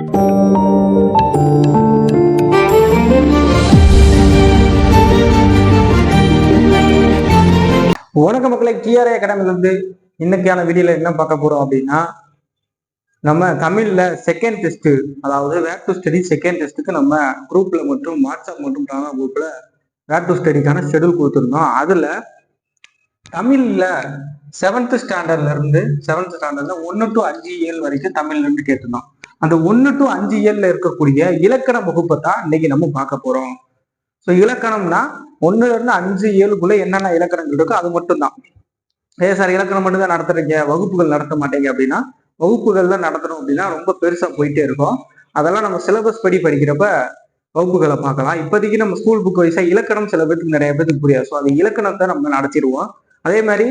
வணக்க மக்களை, டிஆர்ஏ அகாடமிலிருந்து இன்னைக்கான வீடியோல என்ன பார்க்க போறோம் அப்படின்னா, நம்ம தமிழ்ல செகண்ட் டெஸ்ட், அதாவது வேர் டு ஸ்டடி செகண்ட் டெஸ்ட்டுக்கு நம்ம குரூப்ல மற்றும் வாட்ஸ்அப் மற்றும் டானா குரூப்ல வேர் டு ஸ்டடிக்கான ஷெடியூல் கொடுத்துருந்தோம். அதுல தமிழ்ல 7th ஸ்டாண்டர்ட்ல 1 to 5 இயல் வரைக்கும் தமிழ்ல இருந்து கேட்டிருந்தோம். அந்த 1 to 5 இயல்ல இருக்கக்கூடிய இலக்கண வகுப்பை தான் இன்னைக்கு நம்ம பார்க்க போறோம். ஸோ இலக்கணம்னா 1ல இருந்து 5 7க்குள்ள என்னென்ன இலக்கணங்கள் இருக்கோ அது மட்டும் தான். சார் இலக்கணம் மட்டும் தான் நடத்துறீங்க, வகுப்புகள் நடத்த மாட்டீங்க அப்படின்னா, வகுப்புகள்ல நடத்தணும் அப்படின்னா ரொம்ப பெருசா போயிட்டே இருக்கும். அதெல்லாம் நம்ம சிலபஸ் படி படிக்கிறப்ப வகுப்புகளை பார்க்கலாம். இப்போதைக்கு நம்ம ஸ்கூல் புக் வைஸா இலக்கணம் சில பேருக்கு நிறைய பேருக்கு புரியாது. ஸோ அது இலக்கணத்தை நம்ம நடத்திடுவோம். அதே மாதிரி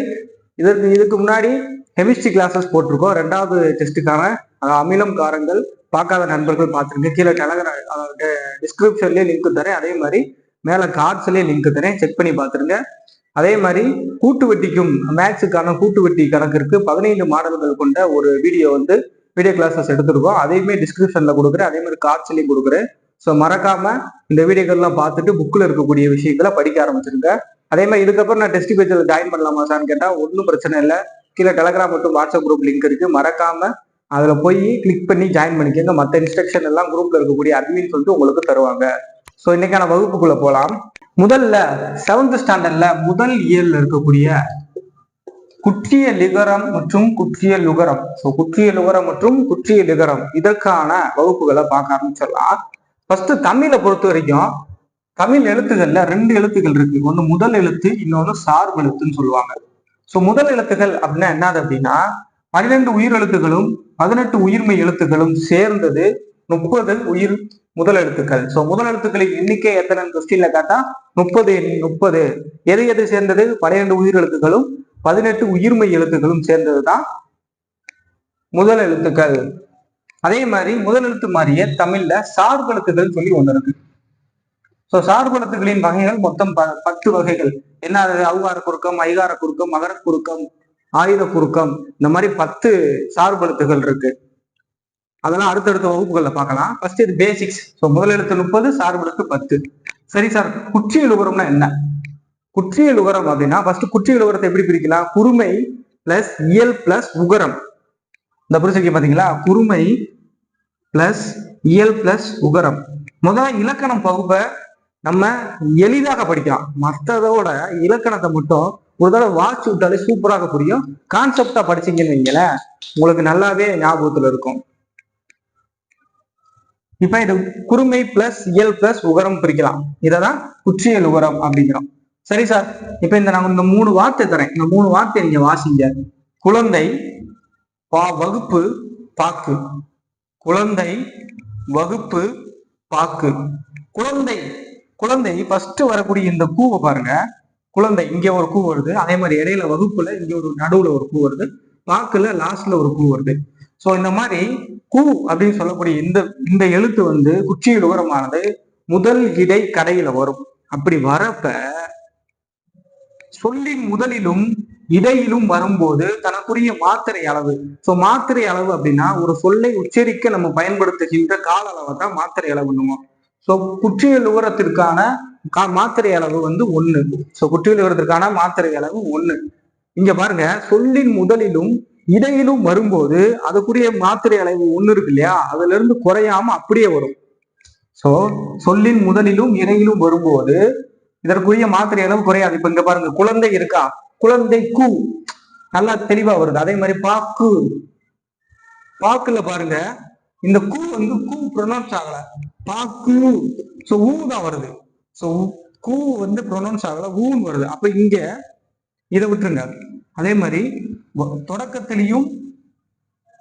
இதுக்கு முன்னாடி கெமிஸ்ட்ரி கிளாஸஸ் போட்டிருக்கோம். 2வது டெஸ்ட்டுக்கான அமிலம் காரங்கள் பார்க்காத நண்பர்கள் பார்த்துருங்க. கீழே டெலகிராம் டிஸ்கிரிப்ஷன்லேயே லிங்க் தரேன். அதே மாதிரி மேலே கார்ட்ஸ்லேயே லிங்க் தரேன், செக் பண்ணி பார்த்துருங்க. அதே மாதிரி கூட்டு வட்டிக்கும் மேக்ஸுக்கான கூட்டு வட்டி கணக்கிற்கு 15 மாடல்கள் கொண்ட ஒரு வீடியோ கிளாஸஸ் எடுத்திருக்கோம். அதையுமே டிஸ்கிரிப்ஷன்ல கொடுக்குறேன், அதே மாதிரி கார்ட்ஸ்லையும் கொடுக்குறேன். ஸோ மறக்காம இந்த வீடியோக்கள்லாம் பார்த்துட்டு புக்கில் இருக்கக்கூடிய விஷயங்களை படிக்க ஆரம்பிச்சிருங்க. அதே மாதிரி இதுக்கப்புறம் நான் டெஸ்ட் பேஜில் ஜாயின் பண்ணலாமா சார்னு கேட்டால் ஒன்றும் பிரச்சனை இல்லை. கீழே டெலகிராம் மற்றும் வாட்ஸ்அப் குரூப் லிங்க் இருக்கு, மறக்காம அதில் போய் கிளிக் பண்ணி ஜாயின் பண்ணிக்கோங்க. மற்ற இன்ஸ்ட்ரக்ஷன் எல்லாம் குரூப்ல இருக்கக்கூடிய அட்மின் சொல்லிட்டு உங்களுக்கு தருவாங்க. ஸோ இன்னைக்கான வகுப்புக்குள்ள போகலாம். முதல்ல 7th ஸ்டாண்டர்ட்ல முதல் இயல்ல இருக்கக்கூடிய குற்றிய லிகரம் மற்றும் குற்றிய லுகரம். ஸோ குற்றிய லுகரம் மற்றும் குற்றிய லிகரம் இதற்கான வகுப்புகளை பார்க்க ஆரம்பிச்சிடலாம். ஃபர்ஸ்ட் தமிழை பொறுத்த வரைக்கும் தமிழ் எழுத்துக்கள்ல 2 எழுத்துக்கள் இருக்கு. ஒண்ணு முதல் எழுத்து, இன்னொன்னு சார்பு எழுத்துன்னு சொல்லுவாங்க. ஸோ முதல் எழுத்துக்கள் அப்படின்னா என்னது அப்படின்னா 12 உயிர் எழுத்துக்களும் 18 உயிர்மை எழுத்துக்களும் சேர்ந்தது 30 முதல் எழுத்துக்கள். ஸோ முதல் எழுத்துக்களின் எண்ணிக்கை எத்தனை கொஸ்டின்ல கேட்டா 30. எது சேர்ந்தது? 12 உயிர் எழுத்துக்களும் 18 உயிர்மை எழுத்துக்களும் சேர்ந்ததுதான் முதல் எழுத்துக்கள். அதே மாதிரி முதல் எழுத்து மாதிரியே தமிழ்ல சார்பு எழுத்துக்கள் சொல்லி ஒண்ணு இருக்கு. ஸோ சார்பு எழுத்துக்களின் வகைகள் மொத்தம் 10 வகைகள். என்ன? அவுகார குறுக்கம், ஐகார குறுக்கம், மகர குறுக்கம், ஆயுத குறுக்கம், இந்த மாதிரி 10 சார்பு எழுத்துக்கள் இருக்கு. அதெல்லாம் அடுத்தடுத்த வகுப்புகள்ல பார்க்கலாம். ஃபர்ஸ்ட் இது பேசிக்ஸ். ஸோ முதல் எழுத்து 30, சார்பு எழுத்து 10. சரி சார், குற்றிய லுகரம்னா என்ன? குற்றிய லுகரம் அப்படின்னா ஃபர்ஸ்ட் குற்றிய லுகரத்தை எப்படி பிரிக்கலாம்? குறுமை பிளஸ் இயல் பிளஸ் உகரம். இந்த புரிச்சிருக்கீங்க பாத்தீங்களா? குறுமை பிளஸ் இயல் பிளஸ் உகரம். முதல்ல இலக்கணம் வகுப்பை நம்ம எளிதாக படிக்கலாம். மற்றதோட இலக்கணத்தை மட்டும் ஒரு தடவை வாட்ச் விட்டாலே சூப்பராக புரியும். கான்செப்டா படிச்சீங்கன்னு வைங்களேன், உங்களுக்கு நல்லாவே ஞாபகத்துல இருக்கும். இப்ப இது குறுமை பிளஸ் இயல் பிளஸ் உகரம் பிரிக்கலாம். இததான் குற்றியல் உகரம் அப்படிங்கிறோம். சரி சார், இப்ப நான் இந்த 3 வார்த்தை தரேன். இந்த 3 வார்த்தை நீங்க வாசிங்க. குழந்தை, வகுப்பு, பாக்கு. குழந்தை, வகுப்பு, பாக்கு. குழந்தை ஃபர்ஸ்ட் வரக்கூடிய இந்த கூவை பாருங்க. குழந்தை இங்க ஒரு கூ வருது, அதே மாதிரி இடையில வகுப்புல இங்க ஒரு நடுவுல ஒரு கூ வருது, பாக்குல லாஸ்ட்ல ஒரு கூ வருது. ஸோ இந்த மாதிரி கூ அப்படின்னு சொல்லக்கூடிய இந்த எழுத்து குற்றியல் உகரமானது முதல் இடை கடையில வரும். அப்படி வரப்ப சொல்லின் முதலிலும் இடையிலும் வரும்போது தனக்குரிய மாத்திரை அளவு. ஸோ மாத்திரை அளவு அப்படின்னா ஒரு சொல்லை உச்சரிக்க நம்ம பயன்படுத்துகின்ற கால அளவை தான் மாத்திரை அளவுன்னுவோம். ஸோ குற்றியல் உகரத்திற்கான மாத்திரை அளவு 1. ஸோ குற்றியல் உகரத்திற்கான மாத்திரை அளவு 1. இங்க பாருங்க, சொல்லின் முதலிலும் இடையிலும் வரும்போது அதுக்குரிய மாத்திரை அளவு 1 இருக்கு இல்லையா, அதுல இருந்து குறையாம அப்படியே வரும். சோ சொல்லின் முதலிலும் இடையிலும் வரும்போது இதற்குரிய மாத்திரை அளவு குறையாது. இப்ப இங்க பாருங்க, குழந்தை இருக்கா, குழந்தை கூ நல்லா தெளிவா வருது. அதே மாதிரி பாக்குல பாருங்க, இந்த கூ கூ ப்ரொனவுன்ஸ் ஆகல, பாக்கு. சோ ஊ தான் வருது. சோ கூ ப்ரொனவுன்ஸ் ஆகல, ஊன்னு வருது. அப்ப இங்க இதை விட்டுருங்க. அதே மாதிரி தொடக்கத்திலையும்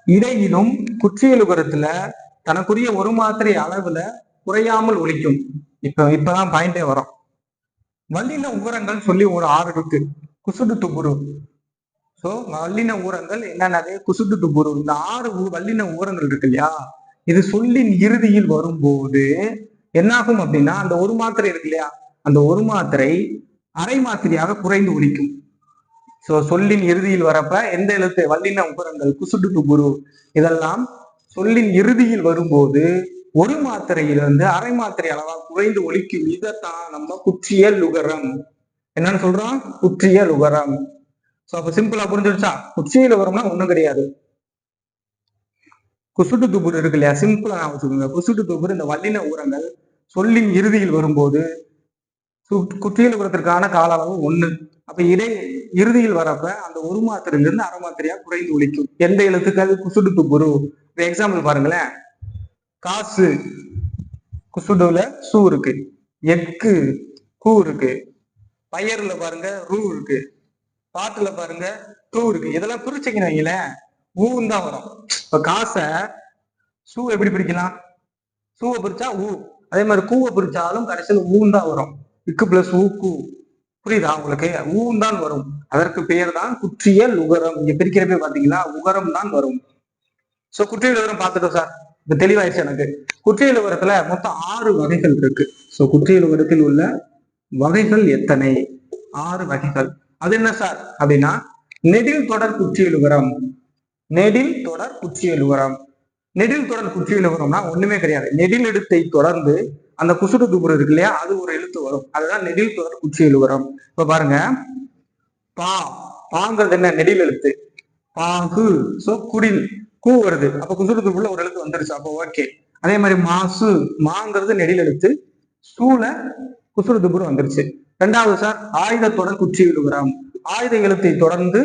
இடையிலும் குற்றியல் உகரத்துல தனக்குரிய ஒரு மாத்திரை அளவுல குறையாமல் ஒலிக்கும். இப்பதான் பாயிண்டே வரும். வல்லின உகரங்கள் சொல்லி ஒரு 6 இருக்கு. குசுடு துபுரு. சோ வல்லின ஊரங்கள் என்னென்னது? குசுடு துபுரு. இந்த 6 வல்லின ஊரங்கள் இருக்கு இல்லையா, இது சொல்லின் இறுதியில் வரும்போது என்னாகும் அப்படின்னா, அந்த ஒரு மாத்திரை இருக்கு இல்லையா, அந்த ஒரு மாத்திரை அரை மாத்திரையாக குறைந்து ஒலிக்கும். சோ சொல்லின் இறுதியில் வரப்ப எந்த எழுத்து? வல்லின உகரங்கள் குசுடு துபுரு இதெல்லாம் சொல்லின் இறுதியில் வரும்போது ஒரு மாத்திரையிலிருந்து அரை மாத்திரை அளவா குறைந்து ஒலிக்கும். இதைத்தான் நம்ம குற்றியல் லுகரம் என்னன்னு சொல்றோம், குற்றியல் லுகரம். சோ அப்ப சிம்பிளா புரிஞ்சிருச்சா? குற்றியல் லுகரம்னா ஒண்ணும் கிடையாது. குசுட்டு துபுர் இருக்கு இல்லையா, சிம்பிளா வச்சுக்கோங்க. குசுட்டு துபுர் இந்த வல்லின ஊரங்கள் சொல்லின் இறுதியில் வரும்போது குற்றியல் லுகரத்திற்கான கால அளவு 1. அப்ப இறுதியில் வரப்ப அந்த ஒரு மாத்திரையிலிருந்து அரை மாத்திரையா குறைந்து ஒலிக்கும். எந்த எழுத்துக்கள்? குசுடு துபுரு. எக்ஸாம்பிள் பாருங்களேன். காசு குசுடுல சூ இருக்கு, எக்கு கூ இருக்கு, பயர்ல பாருங்க ரூ இருக்கு, பாட்டுல பாருங்க டூ இருக்கு. இதெல்லாம் பிரிச்சுக்கீங்கள ஊன்னு தான் வரும். இப்ப காசை சூ எப்படி பிரிக்கலாம்? சூவை பிரிச்சா ஊ. அதே மாதிரி கூவை பிரிச்சாலும் கடைசியில் ஊன்னு தான் வரும். இக்கு பிளஸ் ஊ கூ. புரியுதா உங்களுக்கு? ஊன் தான் வரும். அதற்கு பெயர் தான் குற்றியல் உகரம். இங்க பிரிக்கிறப்ப பாத்தீங்களா உகரம் தான் வரும். சோ குற்றியல் உகரம் பார்த்துட்டோம் சார். இப்ப தெளிவாயிடுச்சு எனக்கு. குற்றியல் உகரத்துல மொத்தம் 6 வகைகள் இருக்கு. சோ குற்றியல் உகரத்தில் உள்ள வகைகள் எத்தனை? 6 வகைகள். அது என்ன சார் அப்படின்னா, நெடில் தொடர் குற்றியல் உகரம். நெடில் தொடர் குற்றியல் உகரம். நெடில் தொடர் குற்றியல் உகரம்னா ஒண்ணுமே கிடையாது. நெடில் எழுத்தை தொடர்ந்து அந்த குசுடு துபுரு இருக்கு இல்லையா, அது ஒரு எழுத்து வரும். அதுதான் நெடில் தொடர் குற்றியல் உகரம். இப்ப பாருங்க, பா பாங்கிறது என்ன? நெடில் எழுத்து. பாகு சோ குடில் கூ வருது. அப்ப குசுடு துபுருல ஒரு எழுத்து வந்துருச்சு. அப்போ ஓகே. அதே மாதிரி மாசு மாங்கிறது நெடில் எழுத்து, சூல குசுடு துபுரு வந்துருச்சு. 2வது சார் ஆயுத தொடர் குற்றியல் உகரம். ஆயுத எழுத்தை தொடர்ந்து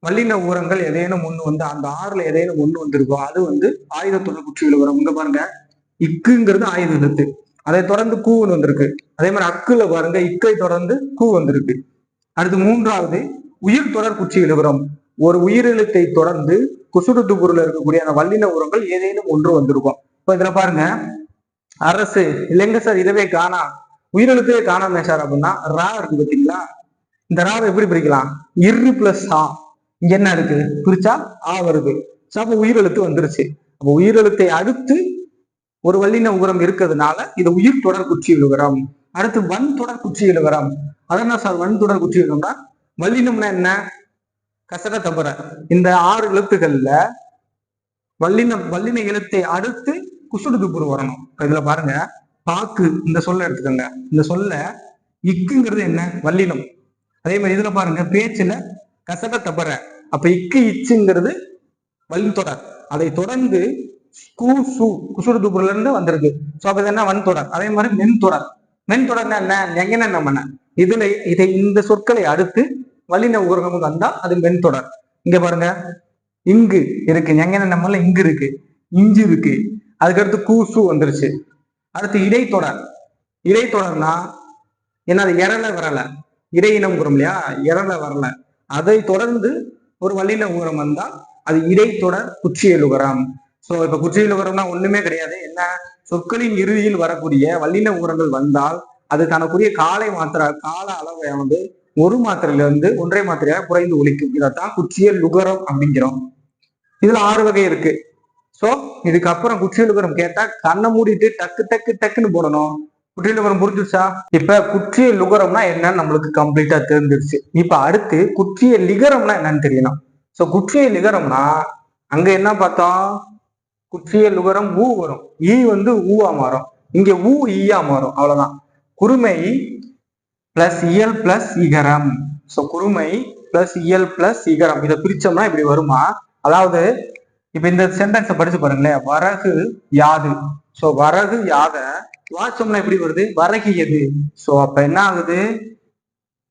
வல்லின ஊரங்கள் ஏதேனும் ஒண்ணு வந்து அந்த 6ல ஏதேனும் ஒண்ணு வந்திருக்கோ அது வந்து ஆயுத தொடர் குற்றியல் உகரம். இங்க பாருங்க, இக்குங்கிறது ஆயுத எழுத்து, அதை தொடர்ந்து கூன்னு வந்திருக்கு. அதே மாதிரி அக்குல பாருங்க, இக்கை தொடர்ந்து கூ வந்திருக்கு. அடுத்து 3வது உயிர் தொடர் குற்றியல் உகரம். ஒரு உயிரெழுத்தை தொடர்ந்து குசுடு துபுருல இருக்கக்கூடிய அந்த வல்லின உரங்கள் ஏதேனும் ஒன்று வந்திருக்கும். இப்ப இதுல பாருங்க, அரசு இல்லைங்க சார், இதவே காணா, உயிரெழுத்தே காணாமே சார் அப்படின்னா ரா இருக்கு பார்த்தீங்களா, இந்த ராவை எப்படி பிரிக்கலாம்? இரு பிளஸ் ஆ. இங்க என்ன இருக்கு? பிரிச்சா ஆ வருது. அப்ப உயிரெழுத்து வந்துருச்சு. அப்ப உயிரெழுத்தை அடுத்து ஒரு வல்லின உகரம் இருக்கிறதுனால இது உயிர் தொடர் குற்றியல் உகரம். அடுத்து வன் தொடர் குற்றியல் உகரம். அதான் சார் வன் தொடர் குற்றியல் உகரம்னா, வல்லினம்னா என்ன? கசட தபர. இந்த 6 எழுத்துக்கள்ல வல்லின எழுத்தை அடுத்து குசுடு துபுரு வரணும். இதுல பாருங்க, பாக்கு இந்த சொல்ல எடுத்துக்கோங்க. இந்த சொல்ல இக்குங்கிறது என்ன? வல்லினம். அதே மாதிரி இதுல பாருங்க, பேச்சுல கசட தபர. அப்ப இக்கு இச்சுங்கிறது வல்லின தொடர். அதை தொடர்ந்து குசுடு துபுருல இருந்து வந்திருக்கு. சோ அப்ப என்ன? வன் தொடர். அதே மாதிரி மென் தொடர். மென் தொடர்னா என்ன? எங்கன நம்ம இதுல இந்த சொற்களை அடுத்து வல்லின உகரம் வந்தா அது மென் தொடர். இங்க பாருங்க, இங்கு இருக்கு, எங்கன நம்மள இங்கு இருக்கு, இஞ்சு இருக்கு, அதுக்கடுத்து கூசு வந்துருச்சு. அடுத்து இடைத்தொடர். இடைத்தொடர்னா என்னது? எரல வரல, இடையினம் உரம் இல்லையா, எரல வரல, அதை தொடர்ந்து ஒரு வல்லின உகரம் வந்தா அது இடைத்தொடர் குற்றியல் உகரம். சோ இப்ப குற்றியல் உகரம்னா ஒண்ணுமே கிடையாது. என்ன? சொற்களின் இறுதியில் வரக்கூடிய வல்லின உகரங்கள் வந்தால் அது தனக்குரிய கால அளவை வந்து ஒரு மாத்திரையிலிருந்து 1.5 மாத்திரையாக குறைந்து ஒலிக்கும். இதைத்தான் குற்றியல் லுகரம் அப்படிங்கிறோம். இதுல 6 வகை இருக்கு. சோ இதுக்கப்புறம் குற்றியல் லுகரம் கேட்டா கண்ணை மூடிட்டு டக்கு டக்கு டக்குன்னு போடணும். குற்றியல் லுகரம் புரிஞ்சிருச்சா? இப்ப குற்றியல் லுகரம்னா என்னன்னு நம்மளுக்கு கம்ப்ளீட்டா தெரிஞ்சிருச்சு. இப்ப அடுத்து குற்றியல் லிகரம்னா என்னன்னு தெரியணும். சோ குற்றியல் லிகரம்னா அங்க என்ன பார்த்தோம்? குற்றியல் லுகரம் ஊ வரும், ஈ வந்து ஊவா மாறும், இங்க ஊ ஈயா மாறும். அவ்வளவுதான். குறுமை பிளஸ் இயல் பிளஸ் இகரம். சோ குறுமை பிளஸ் இயல் பிளஸ் இகரம். இதை பிரிச்சோம்னா இப்படி வருமா? அதாவது இப்ப இந்த சென்டென்ஸை படிச்சு பாருங்களேன். வரகு யாது. சோ வரகு யாத வாச்சோம்னா எப்படி வருது? வரகியது. சோ அப்ப என்ன ஆகுது?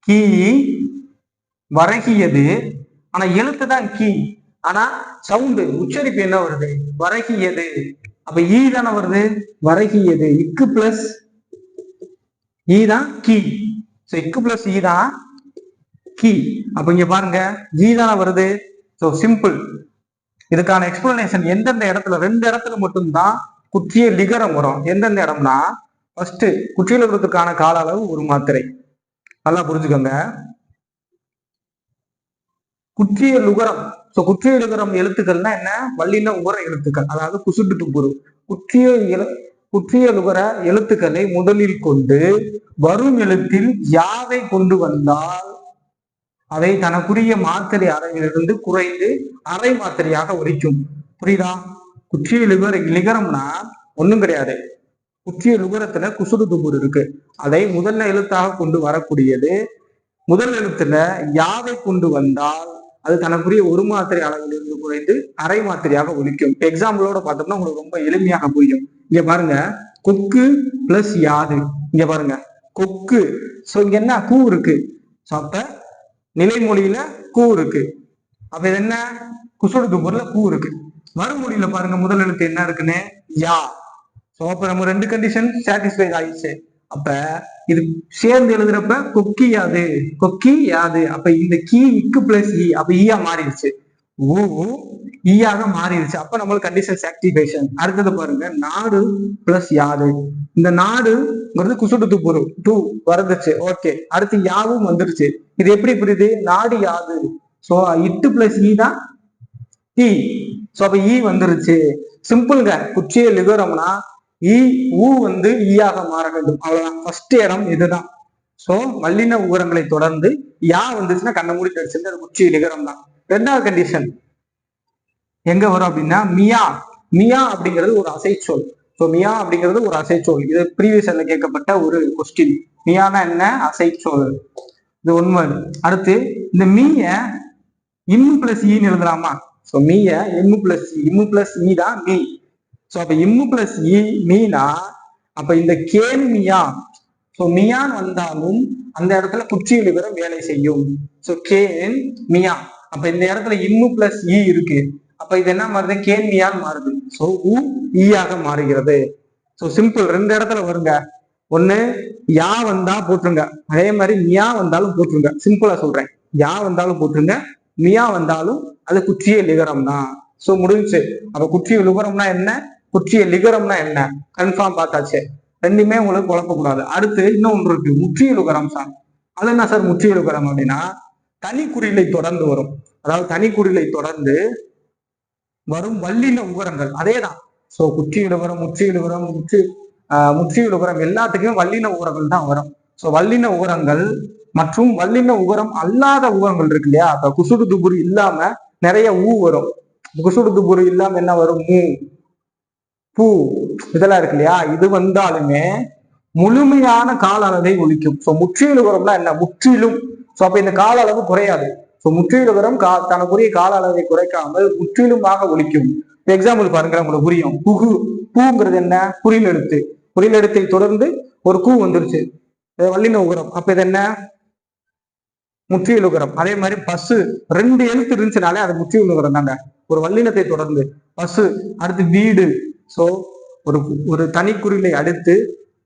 கீ வரகியது. ஆனா எழுத்து தான் கீ, ஆனா சவுண்டு உச்சரிப்பு என்ன வருது? வரகியது. அப்ப ஈ தானே வருது, வரகியது. இக்கு பிளஸ் ஈ தான் கீ. சோ இக்கு பிளஸ் ஈ தான் கீ. அப்ப இங்க பாருங்க, ஈ தானே வருது. So simple. இதுக்கான எக்ஸ்பிளனேஷன் எந்தெந்த இடத்துல? 2 இடத்துல மட்டும்தான் குற்றியல் லிகரம் வரும். எந்தெந்த இடம்னா, ஃபர்ஸ்ட் குற்றியல் லுகரத்துக்கான கால அளவு 1 மாத்திரை. நல்லா புரிஞ்சுக்கோங்க. குற்றியல் லுகரம். சோ குற்றியல் லுகரம் எழுத்துக்கள்னா என்ன? வல்லின உகர எழுத்துக்கள், அதாவது குசுட்டு துபுரு. குற்றியல் லுகர எழுத்துக்களை முதலில் கொண்டு வரும் எழுத்தில் யாவை கொண்டு வந்தால் அதை தனக்குரிய மாத்திரை அளவிலிருந்து குறைந்து அரை மாத்திரையாக ஒலிக்கும். புரியுதா? குற்றிய லிகரம்னா ஒண்ணும் கிடையாது. குற்றிய லுகரத்துல குசுடு துபுர் இருக்கு. அதை முதல் எழுத்தாக கொண்டு வரக்கூடியது. முதல் எழுத்துல யாவை கொண்டு வந்தால் அது தனக்குரிய ஒரு மாத்திரை அளவில் இருந்து குறைந்து அரை மாத்திரையாக ஒலிக்கும். எக்ஸாம்பிளோட பார்த்தோம்னா உங்களுக்கு ரொம்ப எளிமையாக புரியும். இங்க பாருங்க, கொக்கு பிளஸ் யாது. இங்க பாருங்க, கொக்கு. சோ இங்க என்ன கூ இருக்கு. அப்ப நிலைமொழியில கூ இருக்கு. அப்ப இது என்ன, குசுடு துபுர்ல கூ இருக்கு. மறுமொழியில பாருங்க, முதல் எழுத்து என்ன இருக்குன்னு யா. சோ அப்ப நம்ம ரெண்டு கண்டிஷன் சாட்டிஸ்ஃபை ஆயிடுச்சு. அப்ப இது சேர்ந்து எழுதுறப்ப கொக்கி யாது, கொக்கி யாது. அப்ப இந்த கீ இக்கு பிளஸ் இ, அப்ப ஈயா மாறிடுச்சு. ஊ ஈயாக மாறிடுச்சு. அப்ப நம்மளுக்கு கண்டிஷன் சாக்டிஃபேஷன். அடுத்தது பாருங்க, நாடு பிளஸ் யாது. இந்த நாடுங்கிறது குசுடு துப்புரு டூ வந்துருச்சு. ஓகே, அடுத்து யாவும் வந்துருச்சு. இது எப்படி புரியுது, நாடு யாது. சோ இட்டு பிளஸ் இ தான் ஈ. சோ அப்ப ஈ வந்துருச்சு. சிம்பிள்ங்க. குற்றிய லிகரம்னா ஈ ஊ வந்து ஈயாக மாற வேண்டும். அவ்வளவுதான். ஃபர்ஸ்ட் இடம் இதுதான். சோ வல்லின உகரங்களை தொடர்ந்து யா வந்துச்சுன்னா கண்ண மூடி தெரிச்சு அது குற்றிய லிகரம் தான். ரெண்டாவது கண்டிஷன் எங்க வரும் அப்படின்னா மியா. மியா அப்படிங்கிறது ஒரு அசைச்சொல். ஸோ மியா அப்படிங்கிறது ஒரு அசைச்சொல். இது ப்ரீவியஸ்ல கேட்கப்பட்ட ஒரு கொஸ்டின். மியானா என்ன, அசைச்சொல். இது உண்மை. அடுத்து இந்த மீய இம்மு பிளஸ் ஈன்னு எழுதலாமா. ஸோ மீய இம்மு பிளஸ் ஈ தான் மீ. ஸோ அப்ப இம்மு பிளஸ் இ மீனா, அப்ப இந்த கேன் மியா. ஸோ மியான் வந்தாலும் அந்த இடத்துல குற்றிய லிகரம் வேலை செய்யும். ஸோ கேன் மியா. அப்ப இந்த இடத்துல இம்மு பிளஸ் இ இருக்கு. அப்ப இது என்ன மாறுது, கேன் மியான் மாறுது. ஸோ உ ஈயாக மாறுகிறது. So simple. ரெண்டு இடத்துல வருங்க. ஒண்ணு யா வந்தா போட்டுருங்க, அதே மாதிரி மியா வந்தாலும் போட்டுருங்க. சிம்பிளா சொல்றேன், யா வந்தாலும் போட்டுருங்க, மியா வந்தாலும் அது குற்றிய லிகரம் தான். ஸோ முடிஞ்சு. அப்ப குற்றிய லிகரம்னா என்ன, குற்றிய லிகரம்னா என்ன, கன்ஃபார்ம் பார்த்தாச்சு. ரெண்டுமே உங்களுக்கு குழப்பக்கூடாது. அடுத்து இன்னொன்று இருக்கு, முற்றிய லுகரம் சார். அது என்ன சார் முற்றிய லுகரம் அப்படின்னா, தனி குறிலை தொடர்ந்து வரும். அதாவது தனி குறிலை தொடர்ந்து வரும் வல்லின உகரங்கள் அதேதான். சோ குற்றிய லுகரம், முற்றிய லுகரம், முற்றிய லுகரம் எல்லாத்துக்குமே வல்லின உகரங்கள் தான் வரும். சோ வல்லின உகரங்கள் மற்றும் வல்லின உகரம் அல்லாத உகரங்கள் இருக்கு இல்லையா. அப்ப குசுடு துபுரு இல்லாம நிறைய ஊ வரும். குசுடு துபுரு இல்லாம என்ன வரும், மூ பூ இதெல்லாம் இருக்கு இல்லையா. இது வந்தாலுமே முழுமையான கால அளவை ஒழிக்கும். சோ முற்றிலுகரம்னா என்ன, முற்றிலும். சோ அப்ப இந்த கால அளவு குறையாது. சோ முற்றிலுகரம் தனக்குரிய கால அளவை குறைக்காமல் முற்றிலுமாக ஒழிக்கும். எக்ஸாம்பிள் பாருங்க, உங்களுக்கு புரியும். புகு, பூங்கிறது என்ன, குறில் எழுத்து. குறில் எழுத்தை தொடர்ந்து ஒரு கூ வந்துருச்சு, வல்லின உகரம். அப்ப இது என்ன, முற்றிலுகரம். அதே மாதிரி பசு, ரெண்டு எழுத்து இருந்துச்சுனாலே அது முற்றிலுகரம் தாங்க, ஒரு வல்லினத்தை தொடர்ந்து. பசு. அடுத்து வீடு. சோ ஒரு தனி குறிலை அடுத்து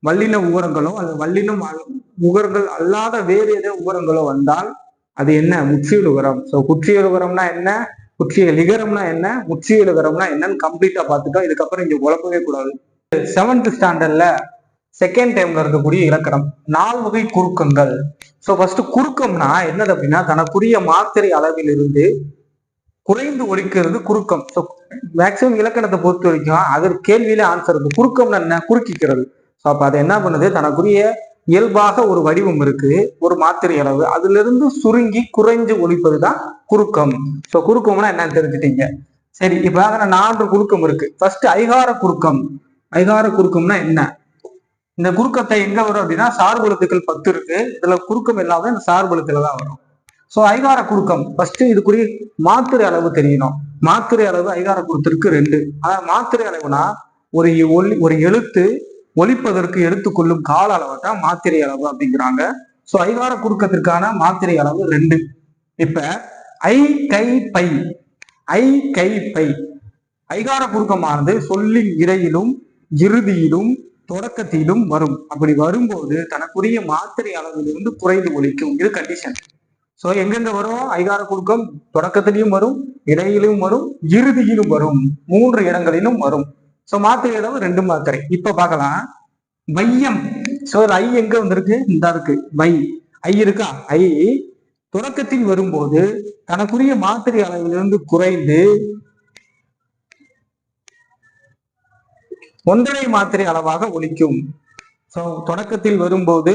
வல்லின உகரங்களோ அல்லது வல்லினம் உகரங்கள் அல்லாத வேறு ஏதோ உகரங்களோ வந்தால் அது என்ன, முற்றியல் உகரம். சோ குற்றிய உகரம்னா என்ன, குற்றிய லிகரம்னா என்ன, முற்றிய லிகரம்னா என்னன்னு கம்ப்ளீட்டா பார்த்துட்டோம். இதுக்கப்புறம் இங்க குழப்பவே கூடாது. 7th ஸ்டாண்டர்ட்ல செகண்ட் டைம்ல இருக்கக்கூடிய இலக்கணம் 4 வகை குறுக்கங்கள். சோ ஃபர்ஸ்ட் குறுக்கம்னா என்னது அப்படின்னா, தனக்குரிய மாத்திரை அளவில் இருந்து குறைந்து ஒழிக்கிறது குறுக்கம். ஸோ மேக்சிமம் இலக்கணத்தை பொறுத்த வரைக்கும் அது கேள்வியில ஆன்சர் இருக்கு. குறுக்கம்னா என்ன, குறுக்கிக்கிறது. ஸோ அப்ப அது என்ன பண்ணுது, தனக்குரிய இயல்பாக ஒரு வடிவம் இருக்கு, ஒரு மாத்திரை அளவு, அதுல இருந்து சுருங்கி குறைஞ்சு ஒழிப்பது தான் குறுக்கம். ஸோ குறுக்கம்னா என்னன்னு தெரிஞ்சுட்டீங்க. சரி, இப்ப அதில் 4 குறுக்கம் இருக்கு. ஃபர்ஸ்ட் ஐகார குறுக்கம். ஐகார குறுக்கம்னா என்ன, இந்த குறுக்கத்தை எங்க வரும் அப்படின்னா, சார்பெழுத்துக்கள் 10 இருக்கு. இதுல குறுக்கம் எல்லாமே இந்த சார்பெழுத்துல தான் வரும். சோ ஐகார குறுக்கம் ஃபர்ஸ்ட் இதுக்குரிய மாத்திரை அளவு தெரியணும். மாத்திரை அளவு ஐகார குறுத்திற்கு 2. ஆனா மாத்திரை அளவுனா ஒரு எழுத்து ஒலிப்பதற்கு எடுத்துக்கொள்ளும் கால அளவை தான் மாத்திரை அளவு அப்படிங்கிறாங்க. சோ ஐகார குறுக்கத்திற்கான மாத்திரை அளவு 2. இப்ப ஐ கை பை, ஐ கை பை ஐகார குறுக்கமானது சொல்லின் இடையிலும் இறுதியிலும் தொடக்கத்திலும் வரும். அப்படி வரும்போது தனக்குரிய மாத்திரை அளவிலிருந்து குறைந்து ஒழிக்கும். இது கண்டிஷன். சோ எங்கெங்க வரும், ஐகார குறுக்கம் தொடக்கத்திலையும் வரும், இடையிலும் வரும், இறுதியிலும் வரும், 3 இடங்களிலும் வரும். சோ மாத்திரை அளவு 2 மாத்திரை. இப்ப பார்க்கலாம் வையம். சோ ஐ எங்க வந்திருக்கு, இந்த இருக்கு வை. ஐ இருக்கா, ஐ தொடக்கத்தில் வரும்போது தனக்குரிய மாத்திரை அளவிலிருந்து குறைந்து 1.5 மாத்திரை அளவாக ஒழிக்கும். சோ தொடக்கத்தில் வரும்போது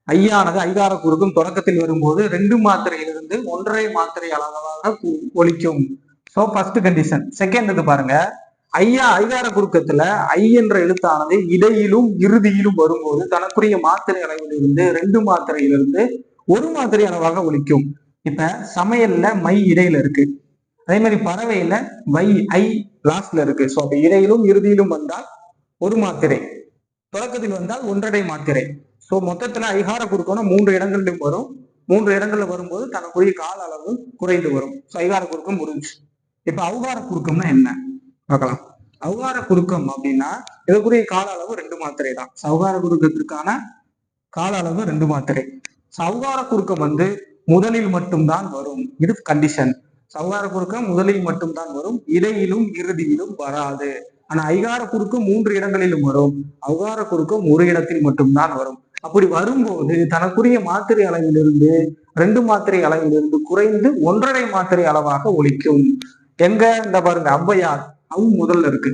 ஐயானது ஐகார குறுக்கும் தொடக்கத்தில் வரும்போது 2 மாத்திரையிலிருந்து 1.5 மாத்திரை அளவாக ஒழிக்கும். So first condition. செகண்ட் இது பாருங்க, ஐகார குறுக்கத்துல ஐ என்ற எழுத்தானது இடையிலும் இறுதியிலும் வரும்போது தனக்குரிய மாத்திரை அளவிலிருந்து 2 மாத்திரையிலிருந்து 1 மாத்திரை அளவாக ஒலிக்கும். இப்ப சமையல்ல மை இடையில இருக்கு, அதே மாதிரி பறவையில வை ஐ லாஸ்ட்ல இருக்கு. ஸோ அப்ப இடையிலும் இறுதியிலும் வந்தால் 1 மாத்திரை, தொடக்கத்தில் வந்தால் 1.5 மாத்திரை. ஸோ மொத்தத்துல ஐகார குறுக்கம்னா 3 இடங்களிலும் வரும். 3 இடங்கள்ல வரும்போது தனக்குரிய கால அளவு குறைந்து வரும். ஸோ ஐகார குறுக்கம் முடிஞ்சு. இப்ப அவுகார குறுக்கம்னா என்ன பார்க்கலாம். அவுகார குறுக்கம் அப்படின்னா இதற்குரிய கால அளவு 2 மாத்திரை தான். சவுகார குறுக்கத்திற்கான கால அளவு 2 மாத்திரை. சவுகார குறுக்கம் வந்து முதலில் மட்டும்தான் வரும், இது கண்டிஷன். சவுகார குறுக்கம் முதலில் மட்டும்தான் வரும், இடையிலும் இறுதியிலும் வராது. ஆனா ஐகார குறுக்கம் 3 இடங்களிலும் வரும், அவுகார குறுக்கம் 1 இடத்தில் மட்டும்தான் வரும். அப்படி வரும்போது தனக்குரிய மாத்திரை அளவிலிருந்து 2 மாத்திரை அளவிலிருந்து குறைந்து 1.5 மாத்திரை அளவாக ஒலிக்கும். எங்க இந்த பாருங்க, ஔவையார் அவு முதல்ல இருக்கு,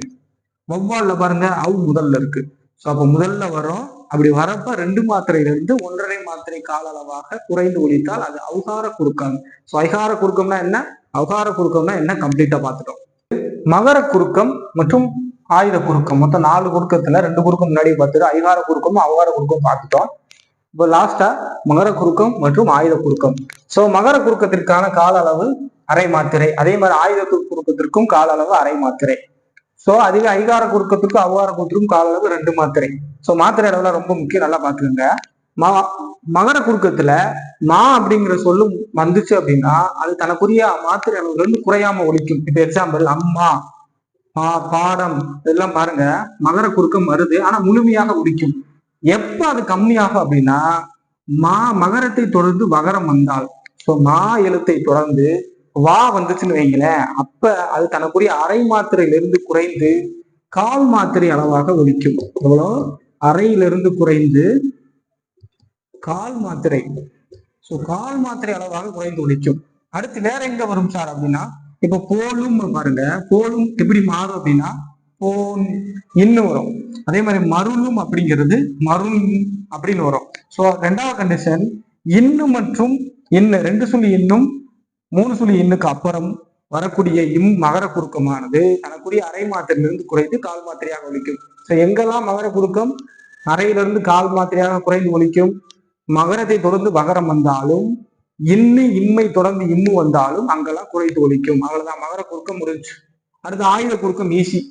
வௌவால்ல பாருங்க அவு முதல்ல இருக்கு. ஸோ அப்ப முதல்ல வரும், அப்படி வரப்ப 2 மாத்திரையிலிருந்து 1.5 மாத்திரை கால அளவாக குறைந்து ஒலித்தால் அது அவுகார குறுக்கம். ஸோ ஐகார குறுக்கம்னா என்ன, அவுகார குறுக்கம்னா என்ன கம்ப்ளீட்டா பார்த்துட்டோம். மகர குறுக்கம் மற்றும் ஆயுத குறுக்கம், மொத்தம் 4 குறுக்கத்துல 2 குறுக்கம் முன்னாடி பார்த்துட்டு ஐகார குறுக்கமும் அவுகார குறுக்கம் பார்த்துட்டோம். இப்போ லாஸ்டா மகர குறுக்கம் மற்றும் ஆயுத குறுக்கம். ஸோ மகர குறுக்கத்திற்கான கால அளவு 1/2 மாத்திரை, அதே மாதிரி ஆயுத குறுக்கத்திற்கும் கால அளவு 1/2 மாத்திரை. ஸோ அதுவே ஐகார குறுக்கத்திற்கும் அவ்வார குறுக்கத்திற்கும் கால அளவு 2 மாத்திரை. ஸோ மாத்திரை அளவுல ரொம்ப முக்கியம், நல்லா பாத்துக்கோங்க. மகர குறுக்கத்துல மா அப்படிங்கிற சொல்லும் வந்துச்சு அப்படின்னா அது தனக்குரிய மாத்திரை அளவுல இருந்து குறையாம ஒலிக்கும். இப்ப எக்ஸாம்பிள் அம்மா, பாடம் இதெல்லாம் பாருங்க, மகர குறுக்கம் வருது ஆனா முழுமையாக ஒலிக்கும். எப்ப அது கம்மியாகும் அப்படின்னா மகரத்தை தொடர்ந்து வகரம் வந்தால், ஸோ மா எழுத்தை தொடர்ந்து வா வந்துச்சுன்னு வைங்களேன், அப்ப அது தனக்குரிய 1/2 மாத்திரையிலிருந்து குறைந்து 1/4 மாத்திரை அளவாக ஒலிக்கும். எவ்வளோ, 1/2 குறைந்து 1/4 மாத்திரை. ஸோ 1/4 மாத்திரை அளவாக குறைந்து ஒலிக்கும். அடுத்து வேற எங்க வரும் சார் அப்படின்னா, இப்ப போலும் பாருங்க, போலும் எப்படி மாறும் அப்படின்னா போன் இன்னும் வரும். அதே மாதிரி மருளும் அப்படிங்கிறது மருள் அப்படின்னு வரும். ஸோ 2வது கண்டிஷன், இன்னு மற்றும் இன்னு 2 சொல்லி இன்னும் 3 சொல்லி இன்னுக்கு அப்புறம் வரக்கூடிய மகர குறுக்கமானது தனக்குரிய 1/2 மாத்திரையிலிருந்து குறைந்து 1/4 மாத்திரையாக ஒலிக்கும். ஸோ எங்கெல்லாம் மகர குறுக்கம் 1/2 1/4 மாத்திரையாக குறைந்து ஒலிக்கும், மகரத்தை தொடர்ந்து வகரம் வந்தாலும் இன்மை தொடர்ந்து இம்மு வந்தாலும் அங்கெல்லாம் குறைந்து ஒலிக்கும். அவ்வளவுதான், மகர குறுக்கம் முடிஞ்சு. அடுத்து ஆயுத குறுக்கம் ஈஸி,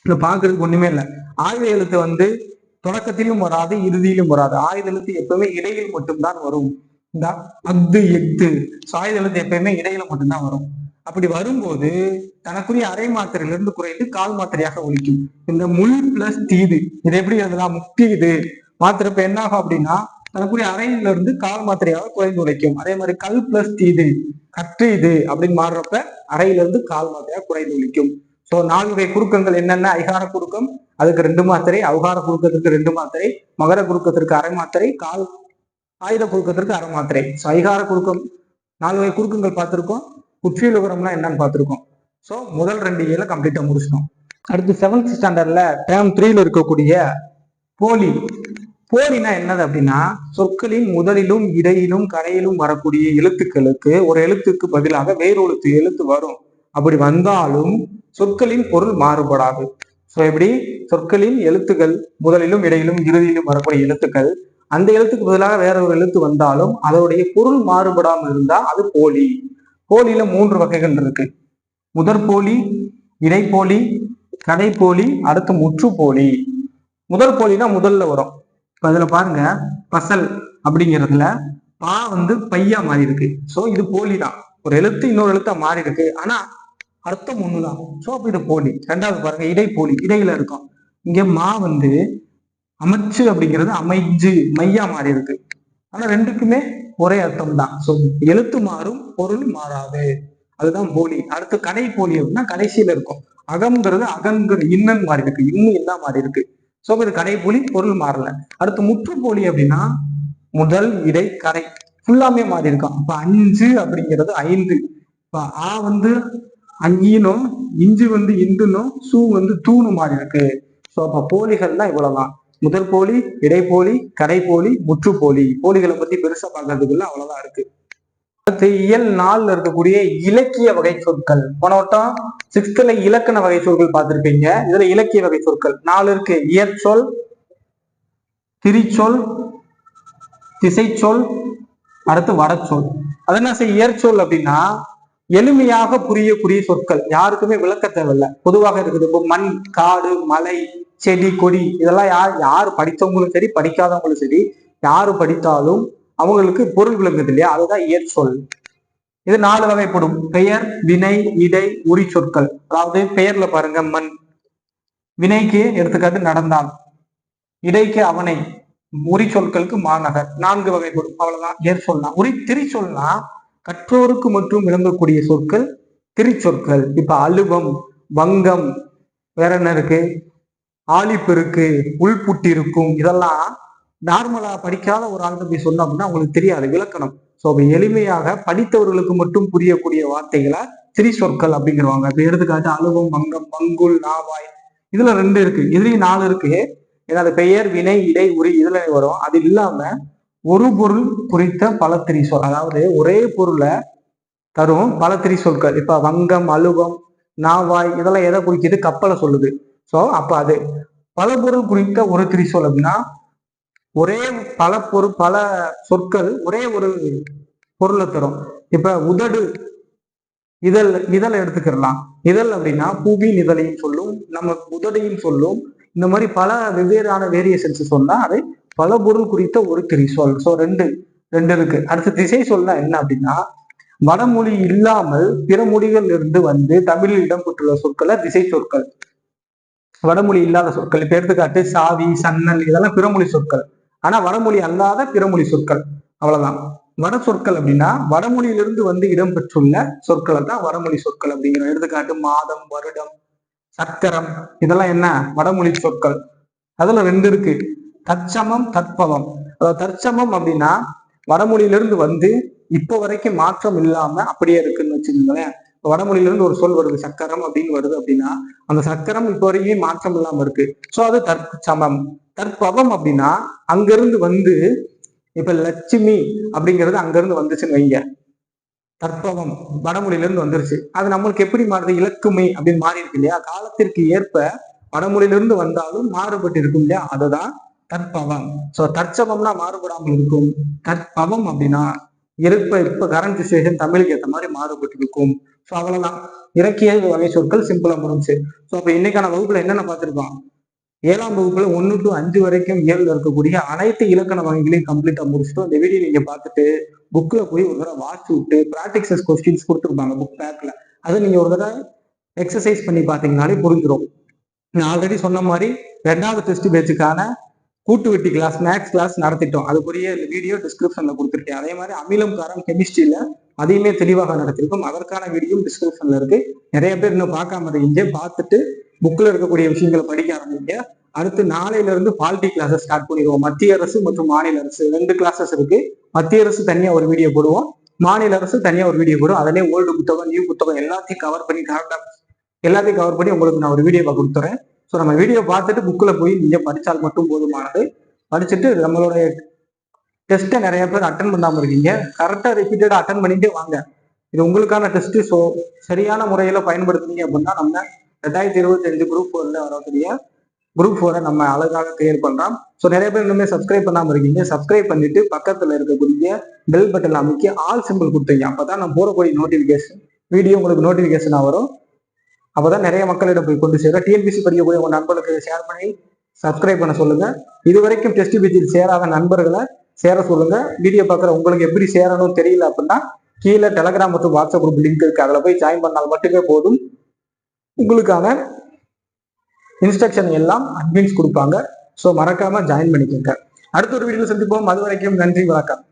இதுல பாக்குறதுக்கு ஒண்ணுமே இல்லை. ஆயுத எழுத்து வந்து தொடக்கத்திலும் வராது இறுதியிலும் வராது. ஆயுத எழுத்து எப்பவுமே இடையில் மட்டும்தான் வரும். இந்த அஃது எஃது ஆயுத எழுத்து எப்பயுமே இடையில மட்டும்தான் வரும். அப்படி வரும்போது தனக்குரிய 1/2 மாத்திரையிலிருந்து குறைந்து 1/4 மாத்திரையாக ஒலிக்கும். இந்த முள் பிளஸ் தீது இது எப்படி எழுதலாம், முக்தி இது மாத்திரை இப்ப என்ன ஆகும் அப்படின்னா தனக்குரிய 1/2 1/4 மாத்திரையாக குறைந்து உழைக்கும். அதே மாதிரி கல் பிளஸ் தீது கற்று இது அப்படின்னு மாறுறப்ப 1/2 1/4 மாத்திரையாக குறைந்து ஒழிக்கும். ஸோ 4 வகை குறுக்கங்கள் என்னென்ன, ஐகார குறுக்கம் அதுக்கு 2 மாத்திரை, அவுகார குறுக்கத்திற்கு 2 மாத்திரை, மகர குறுக்கத்திற்கு 1/2 மாத்திரை, ஆயுத குறுக்கத்திற்கு 1/2 மாத்திரை. ஸோ ஐகார குறுக்கம் 4 வகை குறுக்கங்கள் பார்த்திருக்கோம். குற்றியல் உகரம்னா என்னன்னு பார்த்திருக்கோம். ஸோ முதல் 2 இயல கம்ப்ளீட்டா முடிச்சிட்டோம். அடுத்து 7th ஸ்டாண்டர்ட்ல டேர்ம் 3ல இருக்கக்கூடிய போலி. போலினா என்னது அப்படின்னா, சொற்களின் முதலிலும் இடையிலும் கடையிலும் வரக்கூடிய எழுத்துக்களுக்கு ஒரு எழுத்துக்கு பதிலாக வேறு எழுத்து வரும். அப்படி வந்தாலும் சொற்களின் பொருள் மாறுபடாது. ஸோ எப்படி சொற்களின் எழுத்துக்கள் முதலிலும் இடையிலும் இறுதியிலும் வரக்கூடிய எழுத்துக்கள், அந்த எழுத்துக்கு பதிலாக வேற ஒரு எழுத்து வந்தாலும் அதனுடைய பொருள் மாறுபடாமல் இருந்தா அது போலி. போலியில 3 வகைகள் இருக்கு. முதற்போலி, இடைப்போலி, கடைப்போலி, அடுத்து முற்றுப்போலி. முதல் போலினா முதல்ல வரும். இப்ப அதுல பாருங்க, பசல் அப்படிங்கிறதுல பா வந்து பையா மாறி இருக்கு. ஸோ இது போலி தான், ஒரு எழுத்து இன்னொரு எழுத்தா மாறி இருக்கு, ஆனா அர்த்தம் ஒண்ணுதான். ஸோ அப்ப இது போலி. 2வது பாருங்க, இடைப்போலி, இடையில இருக்கும். இங்க மா வந்து அமைச்சு அப்படிங்கிறது அமைஞ்சு மையா மாறி இருக்கு, ஆனா 2க்குமே ஒரே அர்த்தம் தான். ஸோ எழுத்து மாறும் பொருள் மாறாது, அதுதான் போலி. அடுத்து கடை போலி அப்படின்னா கடைசியில இருக்கும். அகம்ங்கிறது அகங்கிற இன்னன் மாறி இருக்கு, இன்னும் என்ன மாறி இருக்கு. ஸோ இது கடைப்போலி, பொருள் மாறல. அடுத்து முற்றுப்போலி அப்படின்னா முதல் இடை கடை ஃபுல்லாமே மாறி இருக்கும். அப்ப 5 அப்படிங்கிறது 5. இப்ப ஆ வந்து அங்கீனும், இஞ்சு வந்து இந்துனும், சூ வந்து தூணு மாறி இருக்கு. ஸோ அப்ப போலிகள்லாம் இவ்வளவுதான். முதல் போலி, இடைப்போலி, கடைப்போலி, முற்றுப்போலி. போலிகளை பத்தி பெருசா பார்க்கறதுக்குள்ள அவ்வளவுதான் இருக்கு. அடுத்து இயல் 4 இருக்கக்கூடிய இலக்கிய வகை சொற்கள். போன வட்டம் 6th இலக்கண வகை சொற்கள் பார்த்திருப்பீங்க. இதுல இலக்கிய வகை சொற்கள் 4 இருக்கு. இயற்சொல், திரிச்சொல், திசைச்சொல், அடுத்து வடச்சொல். அது என்ன செய்ய இயற்சொல் அப்படின்னா எளிமையாக புரியக்கூடிய சொற்கள், யாருக்குமே விளக்க தேவையில்லை, பொதுவாக இருக்குது. இப்போ மண், காடு, மலை, செடி, கொடி, இதெல்லாம் யார் படித்தவங்களும் சரி படிக்காதவங்களும் சரி யாரு படித்தாலும் அவங்களுக்கு பொருள் விளங்குது இல்லையா, அதுதான் இயற்சொல். இது 4 வகைப்படும். பெயர், வினை, இடை, உரி சொற்கள். அதாவது பெயர்ல பாருங்க மண், வினைக்கு எடுத்துக்காட்டு நடந்தான், இடைக்கு அவனை, உரி சொற்களுக்கு மாநகர். 4 வகைப்படும். அவ்வளவுதான் இயற்சொல்னா. திரிச்சொல்னா கற்றோருக்கு மட்டும் விளங்கக்கூடிய சொற்கள் திரிச்சொற்கள். இப்ப அலுவம், வங்கம், வேற என்ன இருக்கு, ஆழிப்பெருக்கு, உள்புட்டி இருக்கும், இதெல்லாம் நார்மலா படிக்காத ஒரு ஆள்கிட்ட போய் சொன்னோம் அப்படின்னா அவங்களுக்கு தெரியாது விளக்கணும். ஸோ எளிமையாக படித்தவர்களுக்கு மட்டும் புரியக்கூடிய வார்த்தைகளை திரி சொற்கள் அப்படிங்கிறவாங்க. இப்ப எடுத்துக்காட்டு அலுவம், வங்கம், பங்குல், நாவாய், இதுல 2 இருக்கு, இதுலயும் 4 இருக்கு. ஏன்னா அது பெயர், வினை, இடை, உரி இதுல வரும். அது இல்லாம ஒரு பொருள் குறித்த பல திரி சொல், அதாவது ஒரே பொருளை தரும் பல திரி சொற்கள். இப்ப வங்கம், அலுவம், நாவாய் இதெல்லாம் எதை குறிக்குது, கப்பலை சொல்லுது. சோ அப்ப அது பல பொருள் குறித்த ஒரு திரி சொல் அப்படின்னா ஒரே பல சொற்கள் ஒரே ஒரு பொருளை தரும். இப்ப உதடு, இதழ், இதழ் எடுத்துக்கிடலாம். இதழ் அப்படின்னா பூவின் இதழையும் சொல்லும், நம்ம உதடையும் சொல்லும். இந்த மாதிரி பல வெவ்வேறான வேரியேஷன்ஸ் சொன்னா அது பல பொருள் குறித்த ஒரு திரி சொல். ஸோ ரெண்டு இருக்கு. அடுத்த திசை சொல்னா என்ன அப்படின்னா வடமொழி இல்லாமல் பிற மொழிகள் இருந்து வந்து தமிழில் இடம்பெற்றுள்ள சொற்களை திசை சொற்கள். வடமொழி இல்லாத சொற்கள், இப்ப எடுத்துக்காட்டு சாவி, சன்னல், இதெல்லாம் பிறமொழி சொற்கள். ஆனா வடமொழி அல்லாத பிறமொழி சொற்கள், அவ்வளவுதான். வட சொற்கள் அப்படின்னா வடமொழியிலிருந்து வந்து இடம்பெற்றுள்ள சொற்களை தான் வடமொழி சொற்கள் அப்படிங்கிறோம். எடுத்துக்காட்டு மாதம், வருடம், சக்கரம், இதெல்லாம் என்ன வடமொழி சொற்கள். அதுல 2 இருக்கு. தற்சமம், தற்பவம். அதாவது தற்சமம் அப்படின்னா வடமொழியிலிருந்து வந்து இப்போ வரைக்கும் மாற்றம் இல்லாம அப்படியே இருக்குன்னு வச்சுக்கோங்களேன். வடமொழியிலிருந்து ஒரு சொல் வருது, சக்கரம் அப்படின்னு வருது அப்படின்னா அந்த சக்கரம் இப்போ வரைக்கும் மாற்றம் இல்லாம இருக்கு. சோ அது தற்சமம். தற்பவம் அப்படின்னா அங்கிருந்து வந்து இப்ப லட்சுமி அப்படிங்கிறது அங்கிருந்து வந்துச்சுன்னு வைங்க, தற்பவம் வடமொழியிலிருந்து வந்துருச்சு. அது நம்மளுக்கு எப்படி மாறுது, இலக்குமை அப்படின்னு மாறி இருக்கு இல்லையா. காலத்திற்கு ஏற்ப வடமொழியிலிருந்து வந்தாலும் மாறுபட்டு இருக்கும் இல்லையா, அதுதான் தற்பவம். சோ தற்சமம்னா மாறுபடாமல் இருக்கும். தற்பவம் அப்படின்னா இப்ப கரண்ட் சுச்சுவேஷன் தமிழுக்கு ஏற்ற மாதிரி மாறுபட்டு இருக்கும். ஸோ அவ்வளவுதான். இலக்கிய வகை சொற்கள் சிம்பிளா முடிஞ்சு. ஸோ அப்ப இன்னைக்கான வகுப்புல என்னென்ன பார்த்திருக்கோம், 7ஆம் வகுப்புல 1 to 5 வரைக்கும் இயல்ல இருக்கக்கூடிய அனைத்து இலக்கண வகைகளையும் கம்ப்ளீட்டா முடிச்சுட்டு அந்த வீடியோ நீங்க பார்த்துட்டு புக்ல போய் ஒரு தடவை வாட்ச் விட்டு ப்ராக்டிகல்ஸ் கொஸ்டின்ஸ் கொடுத்துருப்பாங்க புக் பேக்ல, அதை நீங்க ஒரு தடவை எக்ஸசைஸ் பண்ணி பார்த்தீங்கன்னாலே புரிஞ்சிடும். நான் ஆல்ரெடி சொன்ன மாதிரி 2வது டெஸ்ட் பேட்சுக்கான கூட்டு வெட்டி கிளாஸ், மேக்ஸ் கிளாஸ் நடத்திட்டோம். அதுக்குரிய வீடியோ டிஸ்கிரிப்ஷன்ல கொடுத்துருக்கேன். அதே மாதிரி அமிலம் காரம் கெமிஸ்ட்ரியில அதையுமே தெளிவாக நடத்திருக்கோம். அதற்கான வீடியோ டிஸ்கிரிப்ஷன்ல இருக்கு. நிறைய பேர் இன்னும் பார்க்காம இருக்கீங்க, பார்த்துட்டு புக்ல இருக்கக்கூடிய விஷயங்களை படிக்க ஆரம்பிங்க. அடுத்து நாளையில இருந்து பாலிட்டி கிளாஸஸ் ஸ்டார்ட் பண்ணிடுவோம். மத்திய அரசு மற்றும் மாநில அரசு 2 கிளாஸஸ் இருக்கு. மத்திய அரசு தனியா ஒரு வீடியோ போடுவோம், மாநில அரசு தனியா ஒரு வீடியோ போடுவோம். அதிலே ஓல்டு புத்தகம், நியூ புத்தகம் எல்லாத்தையும் கவர் பண்ணி உங்களுக்கு நான் ஒரு வீடியோவை கொடுத்துறேன். ஸோ நம்ம வீடியோ பார்த்துட்டு புக்ல போய் நீங்க படித்தால் மட்டும் போதுமானது. படிச்சுட்டு நம்மளுடைய டெஸ்ட்டை நிறைய பேர் அட்டன் பண்ணாம இருக்கீங்க, கரெக்டா ரிப்பீட்டடா அட்டன் பண்ணிட்டே வாங்க. இது உங்களுக்கான டெஸ்ட். ஸோ சரியான முறையில பயன்படுத்துனீங்க அப்படின்னா நம்ம 2025 குரூப் 4ல வரக்கூடிய குரூப் 4 நம்ம அழகாக கிளியர் பண்றோம். ஸோ நிறைய பேர் இன்னுமே சப்ஸ்கிரைப் பண்ணாம இருக்கீங்க, சப்ஸ்கிரைப் பண்ணிட்டு பக்கத்துல இருக்கக்கூடிய பெல் பட்டன் அமைக்க ஆல் சிம்பிள் கொடுத்தீங்க. அப்பதான் நான் போறக்கூடிய நோட்டிபிகேஷன் வீடியோ உங்களுக்கு நோட்டிபிகேஷனா வரும். அப்பதான் நிறைய மக்களிடம் போய் கொண்டு சேர. டிஎன்பிசி படிக்கக்கூடிய உங்க நண்பர்களுக்கு ஷேர் பண்ணி சப்ஸ்கிரைப் பண்ண சொல்லுங்க. இது வரைக்கும் டெஸ்ட் பேஜில் சேராத நண்பர்களை சேர சொல்லுங்க. வீடியோ பார்க்குற உங்களுக்கு எப்படி சேரணும்னு தெரியல அப்படின்னா கீழே டெலகிராம் மற்றும் வாட்ஸ்அப் குரூப் லிங்க் இருக்கு, அதில் போய் ஜாயின் பண்ணால் மட்டுமே போதும். உங்களுக்கான இன்ஸ்ட்ரக்ஷன் எல்லாம் அட்மின்ஸ் கொடுப்பாங்க. ஸோ மறக்காம ஜாயின் பண்ணிக்கோங்க. அடுத்த ஒரு வீடியோவில் சந்திப்போம். அது வரைக்கும் நன்றி, வணக்கம்.